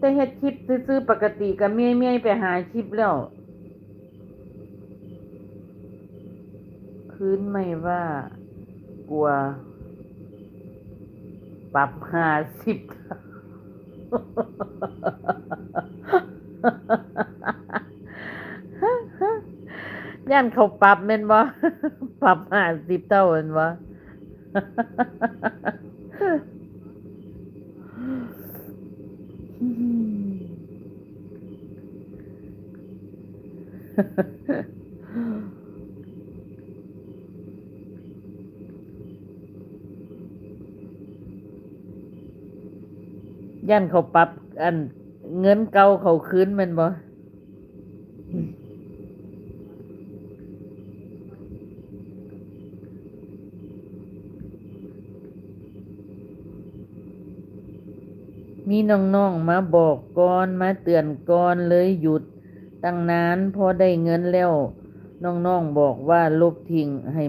แต่เฮ็ดคลิปซื่อๆปกติก็เมื่อยๆไปหาคลิปแล้วคืนไม่ว่ากลัวปรับ50ย่านเขาปรับแม่นบ่ปรับ50เท่าแม่นบ่ย่านเขาปรับอันเงินเก่าเขาคืนแม่นบ่มีน้องๆมาบอกก่อนมาเตือนก่อนเลยหยุดตั้งนานพอได้เงินแล้วน้องๆบอกว่าลบทิ้งให้